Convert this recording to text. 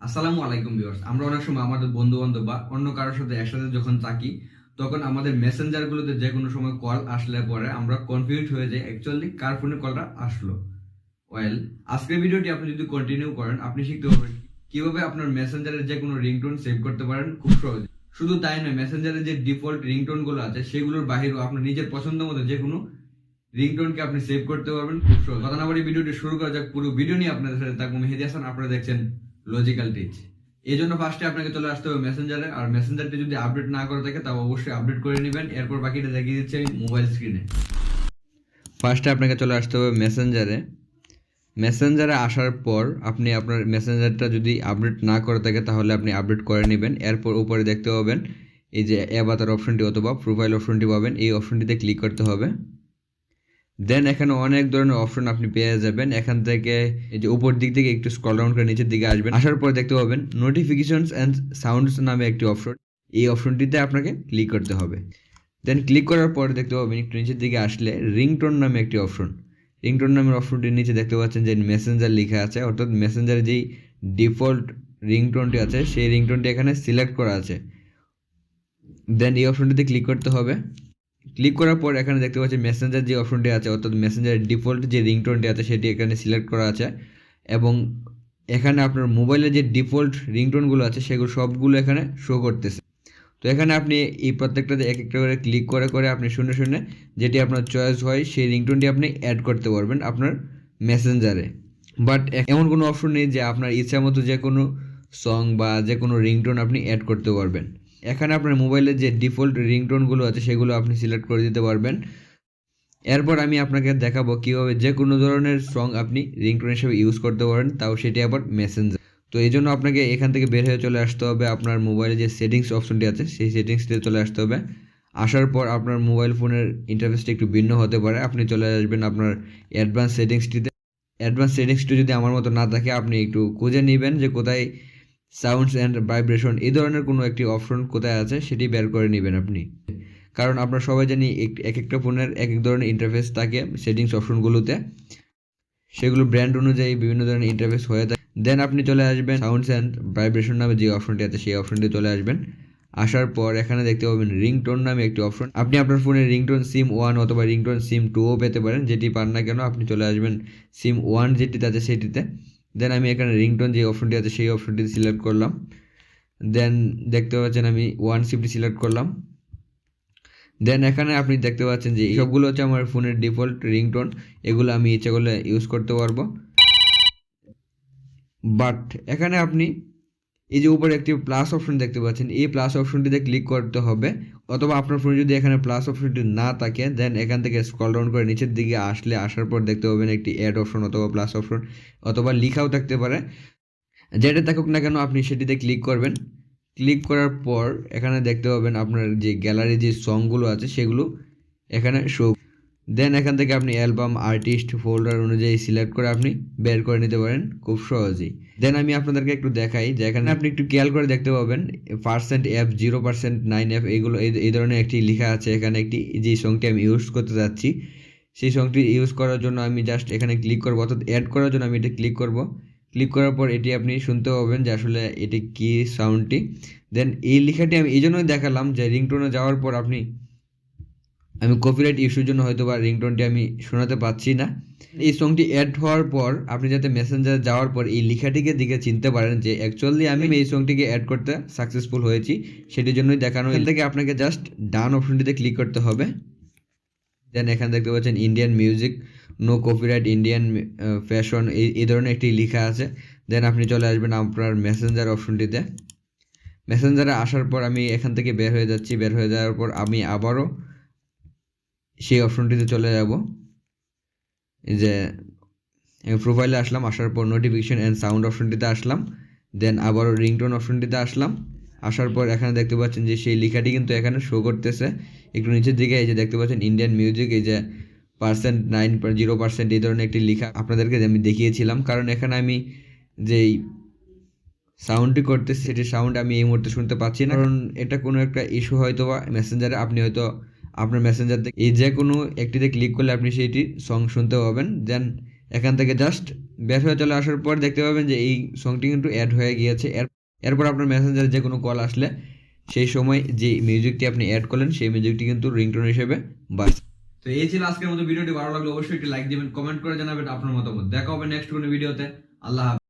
আসসালামু আলাইকুম ভিউয়ার্স। আমরা অনেক সময় আমাদের বন্ধু বান্ধব বা অন্য কারোর সাথে একসাথে যখন থাকি তখন আমাদের মেসেঞ্জার গুলোতে যে কোনো সময় কল আসলে পরে আমরা কনফিউজ হয়ে যাই অ্যাকচুয়ালি কার ফোনে কলটা আসলো। ওয়েল, আজকের ভিডিওটি আপনি যদি কন্টিনিউ করেন আপনি শিখতে পারবেন কিভাবে আপনার মেসেঞ্জারের যে কোনো রিংটোন সেভ করতে পারেন খুব সহজে। শুধু তাই নয়, মেসেঞ্জারের যে ডিফল্ট রিংটোন গুলো আছে সেগুলোর বাহিরেও আপনার নিজের পছন্দ মতো যে কোনো রিংটোনকে আপনি সেভ করতে পারবেন খুব সহজ। কথা না বলে ভিডিওটি শুরু করা যাক। পুরো ভিডিও নিয়ে আপনাদের সাথে থাকবো মেহেদি হাসান, আপনারা দেখছেন লজিক্যাল টিচ। এই জন্য ফার্স্টে আপনাকে চলে আসতে হবে মেসেঞ্জারে, আর মেসেঞ্জারটি যদি আপডেট না করে থাকে তাও অবশ্যই আপডেট করে নেবেন। এরপর বাকিটা দেখিয়ে দিচ্ছি আমি মোবাইল স্ক্রিনে। ফার্স্টে আপনাকে চলে আসতে হবে মেসেঞ্জারে। মেসেঞ্জারে আসার পর আপনি আপনার মেসেঞ্জারটা যদি আপডেট না করে থাকে তাহলে আপনি আপডেট করে নেবেন। এরপর উপরে দেখতে পাবেন এই যে অ্যাভাতার অপশনটি অথবা প্রোফাইল অপশনটি পাবেন, এই অপশনটিতে ক্লিক করতে হবে। দেন এখানে অনেক ধরনের অপশন আপনি পেয়ে যাবেন। এখান থেকে এই যে উপর দিক থেকে একটু স্ক্রল ডাউন করে নিচের দিকে আসবেন। আসার পর দেখতে পাবেন নোটিফিকেশনস অ্যান্ড সাউন্ডস নামে একটি অপশন, এই অপশনটিতে আপনাকে ক্লিক করতে হবে। দেন ক্লিক করার পর দেখতে পাবেন একটু নিচের দিকে আসলে রিংটোন নামে একটি অপশন। রিংটোন নামের অপশনটির নিচে দেখতে পাচ্ছেন যে মেসেঞ্জার লেখা আছে, অর্থাৎ মেসেঞ্জারে যেই ডিফল্ট রিংটোনটি আছে সেই রিংটোনটি এখানে সিলেক্ট করা আছে। দেন এই অপশনটিতে ক্লিক করতে হবে। ক্লিক করার পর এখানে দেখতে পাচ্ছি মেসেঞ্জার যে অপশনটি আছে, অর্থাৎ মেসেঞ্জারের ডিফল্ট যে রিংটোনটি আছে সেটি এখানে সিলেক্ট করা আছে, এবং এখানে আপনার মোবাইলের যে ডিফল্ট রিংটোনগুলো আছে সেগুলো সবগুলো এখানে শো করতেছে। তো এখানে আপনি এই প্রত্যেকটাতে এক একটা করে ক্লিক করে করে আপনি শুনে শুনে যেটি আপনার চয়েস হয় সেই রিংটোনটি আপনি অ্যাড করতে পারবেন আপনার মেসেঞ্জারে। বাট এমন কোনো অপশন নেই যে আপনার ইচ্ছা মতো যে কোনো সং বা যে কোনো রিংটোন আপনি অ্যাড করতে পারবেন। এখানে আপনার মোবাইলের যে ডিফল্ট রিংটোনগুলো আছে সেগুলো আপনি সিলেক্ট করে দিতে পারবেন। এরপর আমি আপনাকে দেখাবো কীভাবে যে কোনো ধরনের সং আপনি রিংটোন হিসেবে ইউজ করতে পারেন, তাও সেটি আবার মেসেঞ্জার। তো এই জন্য আপনাকে এখান থেকে বের হয়ে চলে আসতে হবে আপনার মোবাইলে যে সেটিংস অপশনটি আছে সেই সেটিংসটিতে চলে আসতে হবে। আসার পর আপনার মোবাইল ফোনের ইন্টারফেসটা একটু ভিন্ন হতে পারে, আপনি চলে আসবেন আপনার অ্যাডভান্স সেটিংসটিতে। অ্যাডভান্স সেটিংসটি যদি আমার মতো না থাকে আপনি একটু খুঁজে নেবেন যে কোথায় সাউন্ডস অ্যান্ড ভাইব্রেশন এই ধরনের কোনো একটি অপশন কোথায় আছে সেটি বের করে নেবেন আপনি। কারণ আমরা সবাই জানি এক একটা ফোনের এক এক ধরনের ইন্টারফেস থাকে সেটিংস অপশনগুলোতে, সেগুলো ব্র্যান্ড অনুযায়ী বিভিন্ন ধরনের ইন্টারফেস হয়ে থাকে। দেন আপনি চলে আসবেন সাউন্ডস অ্যান্ড ভাইব্রেশন নামে যে অপশনটি আছে সেই অপশনটি চলে আসবেন। আসার পর এখানে দেখতে পাবেন রিংটোন নামে একটি অপশন। আপনি আপনার ফোনে রিংটোন সিম 1 অথবা রিংটোন সিম 2ও পেতে পারেন, যেটি পান না কেন আপনি চলে আসবেন সিম 1 যেটিতে আছে সেটিতে। দেন আমি এখানে রিংটোন যে অপশনটি আছে সেই অপশনটি সিলেক্ট করলাম। দেন দেখতে পাচ্ছেন আমি 1 সিমটি সিলেক্ট করলাম। দেন এখানে আপনি দেখতে পাচ্ছেন যে সবগুলো হচ্ছে আমার ফোনের ডিফল্ট রিংটোন, এগুলো আমি ইচ্ছে করলে ইউজ করতে পারবো। বাট এখানে আপনি এই যে উপরে একটি প্লাস অপশন দেখতে পাচ্ছেন, এই প্লাস অপশনটিতে ক্লিক করতে হবে, অথবা আপনার ফোনে যদি এখানে প্লাস অপশনটি না থাকে দেন এখান থেকে স্ক্রল ডাউন করে নিচের দিকে আসার পর দেখতে পাবেন একটি অ্যাড অপশন অথবা প্লাস অপশন, অথবা লেখাও থাকতে পারে। যেটা থাকুক না কেন আপনি সেটিতে ক্লিক করবেন। ক্লিক করার পর এখানে দেখতে পাবেন আপনার যে গ্যালারি যে সংগুলো আছে সেগুলো এখানে শো। দেন এখান থেকে আপনি অ্যালবাম, আর্টিস্ট, ফোল্ডার অনুযায়ী সিলেক্ট করে আপনি বের করে নিতে পারেন খুব সহজেই। দেন আমি আপনাদেরকে একটু দেখাই যে এখানে আপনি একটু খেয়াল করে দেখতে পাবেন পার্সেন্ট অ্যাপ, 0% 9F এইগুলো এই ধরনের একটি লেখা আছে এখানে। একটি যে সংটি আমি ইউজ করতে যাচ্ছি সেই সংটি ইউজ করার জন্য আমি জাস্ট এখানে ক্লিক করবো, অর্থাৎ অ্যাড করার জন্য আমি এটা ক্লিক করব। ক্লিক করার পর এটি আপনি শুনতে পাবেন যে আসলে এটি কি সাউন্ডটি। দেন এই লেখাটি আমি এই জন্যই দেখালাম যে রিংটোনে যাওয়ার পর আমি কপিরাইট ইস্যুর জন্য হয়তো বা রিংটোনটি আমি শোনাতে পাচ্ছি না। এই সংটি অ্যাড হওয়ার পর আপনি যাতে মেসেঞ্জারে যাওয়ার পর এই লেখাটিকে দিকে চিনতে পারেন যে অ্যাকচুয়ালি আমি এই সংটিকে অ্যাড করতে সাকসেসফুল হয়েছি, সেটির জন্যই দেখানো। এখান থেকে আপনাকে জাস্ট ডান অপশনটিতে ক্লিক করতে হবে। দেন এখানে দেখতে পাচ্ছেন Indian music, no copyright, Indian fashion এই ধরনের একটি লেখা আছে। দেন আপনি চলে আসবেন আপনার মেসেঞ্জার অপশনটিতে। মেসেঞ্জারে আসার পর আমি এখান থেকে বের হয়ে যাচ্ছি। বের হয়ে যাওয়ার পর আমি আবারও সেই অপশনটিতে চলে যাব। এই যে প্রোফাইলে আসলাম, আসার পর নোটিফিকেশন অ্যান্ড সাউন্ড অপশনটিতে আসলাম। দেন আবারও রিংটোন অপশনটিতে আসলাম। আসার পর এখানে দেখতে পাচ্ছেন যে সেই লেখাটি কিন্তু এখানে শো করতেছে একটু নিচের দিকে। এই যে দেখতে পাচ্ছেন ইন্ডিয়ান মিউজিক, এই যে পার্সেন্ট 9.0% এই ধরনের একটি লেখা আপনাদেরকে আমি দেখিয়েছিলাম। কারণ এখানে আমি যেই সাউন্ডটি করতেছি সেটি সাউন্ড আমি এই মুহূর্তে শুনতে পাচ্ছি না, কারণ এটা কোনো একটা ইস্যু হয়তো বা মেসেঞ্জারে। আপনি হয়তো আপনার মেসেঞ্জার থেকে এই যে কোনো একটিতে ক্লিক করলে আপনি সেইটি সং শুনতে পাবেন। দেন এখান থেকে জাস্ট বের হয়ে চলে আসার পর দেখতে পাবেন যে এই সংটি কিন্তু অ্যাড হয়ে গিয়েছে। এরপর আপনার মেসেঞ্জারে যে কোনো কল আসলে সেই সময় যে মিউজিকটি আপনি অ্যাড করলেন সেই মিউজিকটি কিন্তু রিংটোন হিসেবে বাজছে। তো এই ছিল আজকের মতো ভিডিওটি। ভালো লাগলে অবশ্যই একটি লাইক দিবেন, কমেন্ট করে জানাবেন আপনার মতামত। দেখা হবে নেক্সট কোনো ভিডিওতে। আল্লাহ হাফেজ।